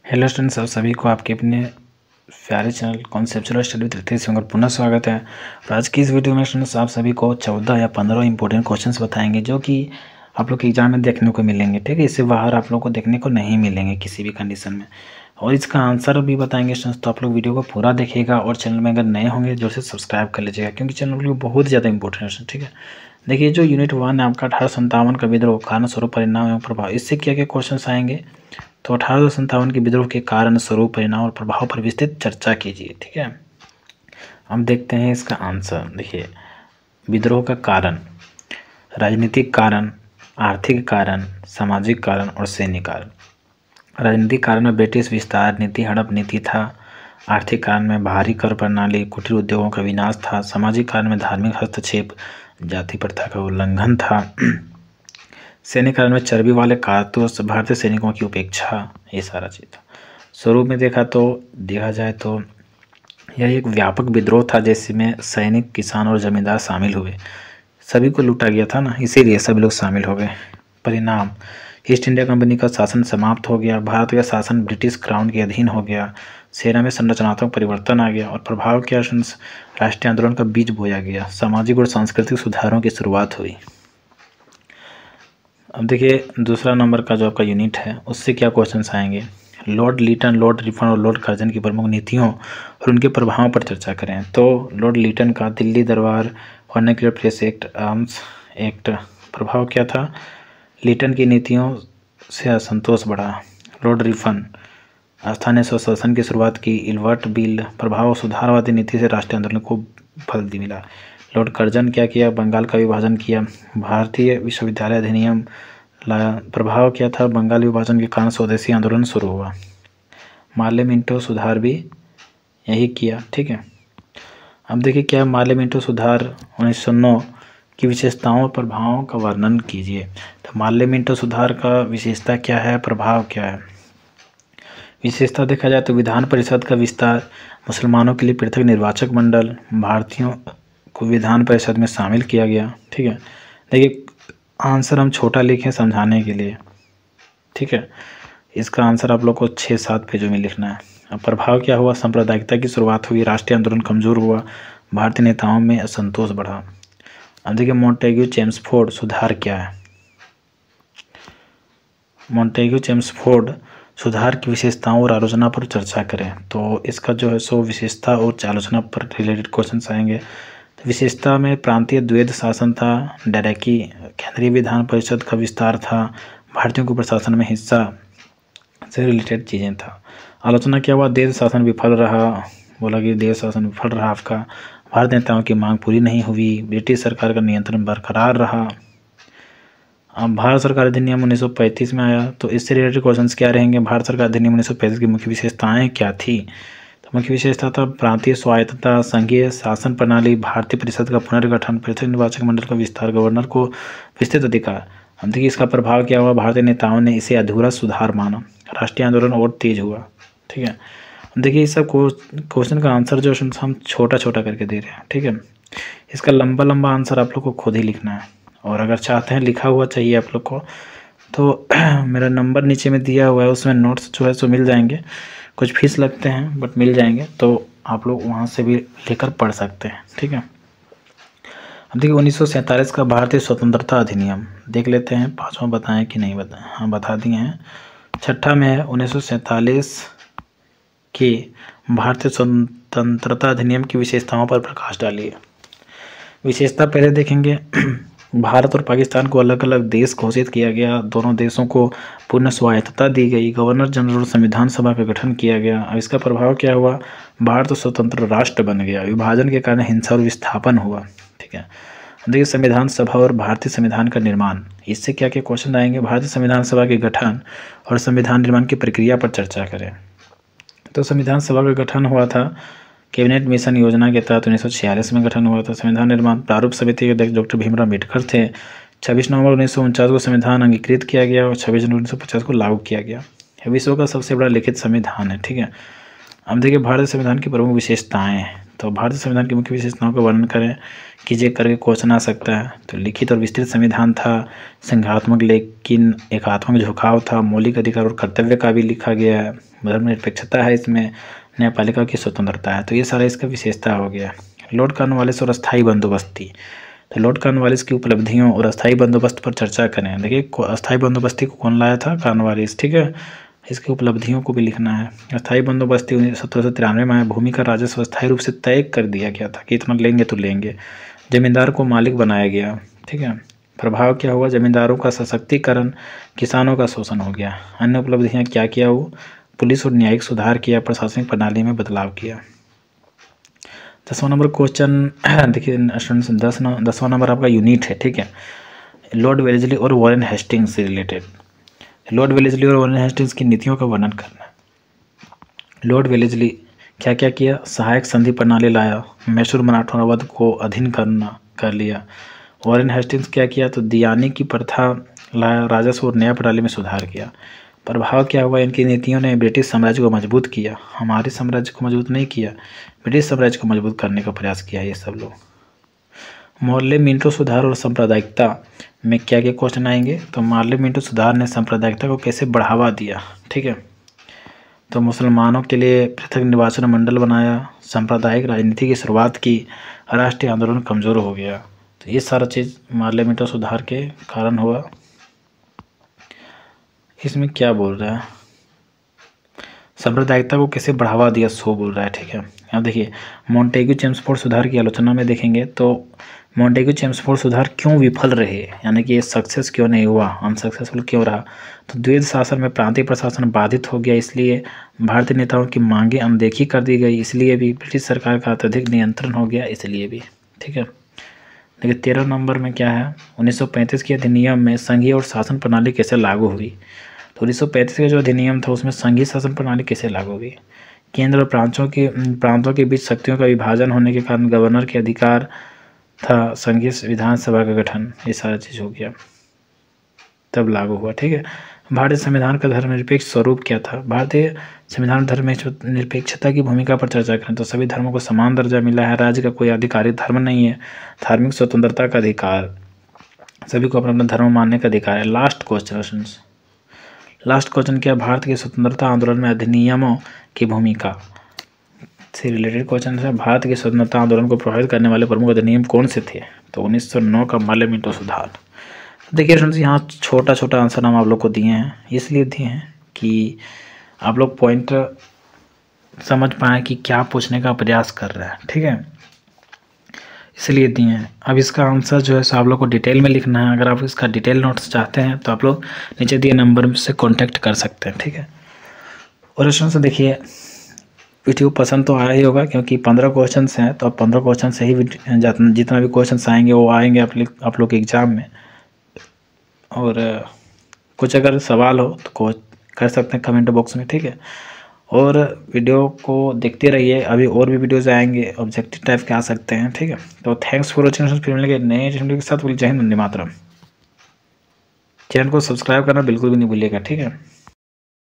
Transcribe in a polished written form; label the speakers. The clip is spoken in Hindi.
Speaker 1: हेलो स्टूडेंट्स, आप सभी को आपके अपने प्यारे channel conceptual study with Ritesh Singh पुनः स्वागत है। और आज की इस वीडियो में स्टूडेंट्स आप सभी को 14 या 15 इंपॉर्टेंट क्वेश्चंस बताएंगे जो कि आप लोग के एग्जाम में देखने को मिलेंगे। ठीक है, इससे बाहर आप लोग को देखने को नहीं मिलेंगे किसी भी कंडीशन में, और इसका आंसर भी बताएंगे स्टूडेंट्स। तो आप लोग वीडियो को पूरा देखिएगा और चैनल में अगर नए होंगे जो से सब्सक्राइब कर लीजिएगा, क्योंकि चैनल को बहुत ज़्यादा इंपॉर्टेंट है। ठीक है, देखिए जो यूनिट 1 है आपका 1857 का विद्रोह, कारण स्वरूप परिणाम एवं प्रभाव, इससे क्या क्या क्वेश्चन आएंगे। तो 1857 के विद्रोह के कारण, स्वरूप, परिणाम और प्रभाव पर विस्तृत चर्चा कीजिए। ठीक है, हम देखते हैं इसका आंसर। देखिए, विद्रोह का कारण, राजनीतिक कारण, आर्थिक कारण, सामाजिक कारण और सैन्य कारण। राजनीतिक कारण में ब्रिटिश विस्तार नीति, हड़प नीति था। आर्थिक कारण में भारी कर प्रणाली, कुटीर उद्योगों का विनाश था। सामाजिक कारण में धार्मिक हस्तक्षेप, जाति प्रथा का उल्लंघन था। सैन्य कारण में चर्बी वाले कारतूस, भारतीय सैनिकों की उपेक्षा, ये सारा चीज़ था। स्वरूप में देखा जाए तो यह एक व्यापक विद्रोह था जिसमें सैनिक, किसान और जमींदार शामिल हुए। सभी को लूटा गया था ना, इसीलिए सभी लोग शामिल हो गए। परिणाम, ईस्ट इंडिया कंपनी का शासन समाप्त हो गया, भारत का शासन ब्रिटिश क्राउन के अधीन हो गया, सेना में संरचनात्मक परिवर्तन आ गया और प्रभाव क्या, राष्ट्रीय आंदोलन का बीज बोया गया, सामाजिक और सांस्कृतिक सुधारों की शुरुआत हुई। अब देखिए दूसरा नंबर का जो आपका यूनिट है उससे क्या क्वेश्चंस आएंगे। लॉर्ड लीटन, लॉर्ड रिफन और लॉर्ड कर्जन की प्रमुख नीतियों और उनके प्रभावों पर चर्चा करें। तो लॉर्ड लीटन का दिल्ली दरबार, vernacular press act, arms act, प्रभाव क्या था, लीटन की नीतियों से असंतोष बढ़ा। लॉर्ड रिफन, स्थानीय स्वशासन की शुरुआत की। इल्बर्ट बिल, प्रभाव, सुधारवादी नीति से राष्ट्रीय आंदोलन को फल मिला। लॉर्ड कर्जन क्या किया, बंगाल का विभाजन किया। भारतीय विश्वविद्यालय अधिनियम लाया, प्रभाव क्या था, बंगाल विभाजन के कारण स्वदेशी आंदोलन शुरू हुआ। मार्ले मिंटो सुधार भी यही किया। ठीक है, अब देखिए क्या मार्ले मिंटो सुधार 1909 की विशेषताओं और प्रभावों का वर्णन कीजिए। तो मार्ले मिंटो सुधार का विशेषता क्या है, प्रभाव क्या है। विशेषता देखा जाए तो विधान परिषद का विस्तार, मुसलमानों के लिए पृथक निर्वाचक मंडल, भारतीयों को विधान परिषद में शामिल किया गया। ठीक है, देखिए आंसर हम छोटा लिखें समझाने के लिए। ठीक है, इसका आंसर आप लोग को 6-7 पेजों में लिखना है। अब प्रभाव क्या हुआ, सांप्रदायिकता की शुरुआत हुई, राष्ट्रीय आंदोलन कमजोर हुआ, भारतीय नेताओं में असंतोष बढ़ा। अब देखिए मॉन्टेग्यू चेम्सफोर्ड सुधार क्या है। मॉन्टेग्यू चेम्सफोर्ड सुधार की विशेषताओं और आलोचना पर चर्चा करें। तो इसका जो है सो विशेषता और आलोचना पर रिलेटेड क्वेश्चन आएंगे। तो विशेषता में प्रांतीय द्वैध शासन था, डायरेकी, केंद्रीय विधान परिषद का विस्तार था, भारतीयों को प्रशासन में हिस्सा से रिलेटेड चीज़ें था। आलोचना क्या हुआ, देश शासन विफल रहा, बोला कि देश शासन विफल रहा आपका, भारत नेताओं की मांग पूरी नहीं हुई, ब्रिटिश सरकार का नियंत्रण बरकरार रहा। अब भारत सरकार अधिनियम 1935 में आया, तो इससे रिलेटेड क्वेश्चंस क्या रहेंगे, भारत सरकार अधिनियम 1935 की मुख्य विशेषताएं क्या थी। तो मुख्य विशेषता था प्रांतीय स्वायत्तता, संघीय शासन प्रणाली, भारतीय परिषद का पुनर्गठन, पृथक निर्वाचक मंडल का विस्तार, गवर्नर को विस्तृत अधिकार। अब देखिए इसका प्रभाव क्या हुआ, भारतीय नेताओं ने इसे अधूरा सुधार माना, राष्ट्रीय आंदोलन और तेज हुआ। ठीक है, देखिए इस सब क्वेश्चन का आंसर जो हम छोटा छोटा करके दे रहे हैं। ठीक है, इसका लंबा लंबा आंसर आप लोग को खुद ही लिखना है, और अगर चाहते हैं लिखा हुआ चाहिए आप लोग को तो मेरा नंबर नीचे में दिया हुआ है, उसमें नोट्स जो है सो मिल जाएंगे। कुछ फीस लगते हैं बट मिल जाएंगे, तो आप लोग वहाँ से भी लेकर पढ़ सकते हैं। ठीक है, अब देखिए 1947 का भारतीय स्वतंत्रता अधिनियम देख लेते हैं, 5वां बताएं कि नहीं बताएं। हाँ बता दिए हैं। 6ठा में है 1947 के भारतीय स्वतंत्रता अधिनियम की विशेषताओं पर प्रकाश डालिए। विशेषता पहले देखेंगे। भारत और पाकिस्तान को अलग अलग देश घोषित किया गया, दोनों देशों को पूर्ण स्वायत्तता दी गई, गवर्नर जनरल और संविधान सभा का गठन किया गया। अब इसका प्रभाव क्या हुआ, भारत स्वतंत्र राष्ट्र बन गया, विभाजन के कारण हिंसा और विस्थापन हुआ। ठीक है, देखिए संविधान सभा और भारतीय संविधान का निर्माण, इससे क्या क्या क्वेश्चन आएंगे, भारतीय संविधान सभा के गठन और संविधान निर्माण की प्रक्रिया पर चर्चा करें। तो संविधान सभा का गठन हुआ था कैबिनेट मिशन योजना के तहत 1946 में गठन हुआ था। संविधान निर्माण प्रारूप समिति के अध्यक्ष डॉक्टर भीमराव अम्बेडकर थे। 26 नवंबर 1949 को संविधान अंगीकृत किया गया और 26 जनवरी 1950 को लागू किया गया। यह विश्व का सबसे बड़ा लिखित संविधान है। ठीक है, अब देखिए भारतीय संविधान की प्रमुख विशेषताएं। तो भारतीय संविधान की मुख्य विशेषताओं का वर्णन करें कीजिए करके क्वेश्चन आ सकता है। तो लिखित और विस्तृत संविधान था, संघात्मक लेकिन एकात्मक झुकाव था, मौलिक अधिकार और कर्तव्य का भी लिखा गया है, धर्मनिरपेक्षता है इसमें, न्यायपालिका की स्वतंत्रता है। तो ये सारा इसका विशेषता हो गया। लॉर्ड कॉर्नवालिस और अस्थायी बंदोबस्ती। तो लॉर्ड कॉर्नवालिस की उपलब्धियों और अस्थायी बंदोबस्त पर चर्चा करें। देखिए अस्थायी बंदोबस्ती को कौन लाया था? कॉर्नवालिस, ठीक है। इसकी उपलब्धियों को भी लिखना है। अस्थायी बंदोबस्ती 1793 में भूमि का राजस्व अस्थायी रूप से तय कर दिया गया था कि इतना लेंगे तो लेंगे। जमींदार को मालिक बनाया गया, ठीक है। प्रभाव क्या हुआ? जमींदारों का सशक्तिकरण, किसानों का शोषण हो गया। अन्य उपलब्धियां क्या किया वो? पुलिस और न्यायिक सुधार किया, प्रशासनिक प्रणाली में बदलाव किया। 10वां नंबर क्वेश्चन देखिए स्टूडेंट्स, 10वां नंबर आपका यूनिट है, ठीक है। लॉर्ड वेलेस्ली और वॉरेन हेस्टिंग्स से रिलेटेड। लॉर्ड वेलेस्ली और वॉरेन हेस्टिंग्स की नीतियों का वर्णन करना है। लॉर्ड वेलेस्ली क्या क्या किया? सहायक संधि प्रणाली लाया, मैसूर मराठा अवध को अधीन कर लिया। वॉरेन हेस्टिंग्स क्या किया? तो दियानी की प्रथा लाया, राजस्व और न्याय प्रणाली में सुधार किया। प्रभाव क्या हुआ? इनकी नीतियों ने ब्रिटिश साम्राज्य को मजबूत किया। हमारे साम्राज्य को मजबूत नहीं किया, ब्रिटिश साम्राज्य को मजबूत करने का प्रयास किया ये सब लोग। मोर्ले मिंटो सुधार और सांप्रदायिकता में क्या क्या क्वेश्चन आएंगे? तो मोर्ले मिंटो सुधार ने सांप्रदायिकता को कैसे बढ़ावा दिया, ठीक है। तो मुसलमानों के लिए पृथक निर्वाचन मंडल बनाया, सांप्रदायिक राजनीति की शुरुआत की, राष्ट्रीय आंदोलन कमज़ोर हो गया। तो ये सारा चीज़ मोर्ले मिंटो सुधार के कारण हुआ। इसमें क्या बोल रहा है? सांप्रदायिकता को कैसे बढ़ावा दिया सो बोल रहा है, ठीक है। अब देखिए मॉन्टेग्यू चेम्सफोर्ड सुधार की आलोचना में देखेंगे तो मॉन्टेग्यू चेम्सफोर्ड सुधार क्यों विफल रहे, यानी कि ये सक्सेस क्यों नहीं हुआ, अनसक्सेसफुल क्यों रहा? तो द्वैध शासन में प्रांतीय प्रशासन बाधित हो गया, इसलिए भारतीय नेताओं की मांगे अनदेखी कर दी गई, इसलिए भी ब्रिटिश सरकार का अत्यधिक नियंत्रण हो गया, इसलिए भी, ठीक है। देखिए 13 नंबर में क्या है? 1935 के अधिनियम में संघीय और शासन प्रणाली कैसे लागू हुई? तो 1935 का जो अधिनियम था उसमें संघीय शासन प्रणाली कैसे लागू हुई? केंद्र और प्रांतों के बीच शक्तियों का विभाजन होने के कारण गवर्नर के अधिकार था, संघीय विधानसभा का गठन, ये सारा चीज़ हो गया, तब लागू हुआ, ठीक है। भारतीय संविधान का धर्मनिरपेक्ष स्वरूप क्या था? भारतीय संविधान धर्मनिरपेक्षता की भूमिका पर चर्चा करें तो सभी धर्मों को समान दर्जा मिला है, राज्य का कोई आधिकारिक धर्म नहीं है, धार्मिक स्वतंत्रता का अधिकार, सभी को अपना अपना धर्म मानने का अधिकार है। लास्ट क्वेश्चन क्या? भारत के स्वतंत्रता आंदोलन में अधिनियमों की भूमिका से रिलेटेड क्वेश्चन है। भारत के स्वतंत्रता आंदोलन को प्रभावित करने वाले प्रमुख अधिनियम कौन से थे? तो 1909 का मोर्ले मिंटो सुधार। देखिए फ्रेंड्स यहाँ छोटा छोटा आंसर हम आप लोग को दिए हैं, इसलिए दिए हैं कि आप लोग पॉइंट समझ पाएँ कि क्या पूछने का प्रयास कर रहा है, ठीक है, इसलिए दिए हैं। अब इसका आंसर जो है सो आप लोग को डिटेल में लिखना है। अगर आप इसका डिटेल नोट्स चाहते हैं तो आप लोग नीचे दिए नंबर से कांटेक्ट कर सकते हैं, ठीक है। और इसमें से देखिए वीडियो पसंद तो आया ही होगा, क्योंकि 15 क्वेश्चन हैं, तो अब 15 क्वेश्चन से ही जितना भी क्वेश्चन आएंगे वो आएंगे आप लोग के एग्ज़ाम में। और कुछ अगर सवाल हो तो कर सकते हैं कमेंट बॉक्स में, ठीक है। और वीडियो को देखते रहिए, अभी और भी वीडियोज़ आएंगे ऑब्जेक्टिव टाइप के आ सकते हैं, ठीक है। तो थैंक्स फॉर वॉचिंग। फिर मिलेंगे नए वीडियो के साथ। जय हिंद, वंदे मातरम। चैनल को सब्सक्राइब करना बिल्कुल भी नहीं भूलिएगा, ठीक है।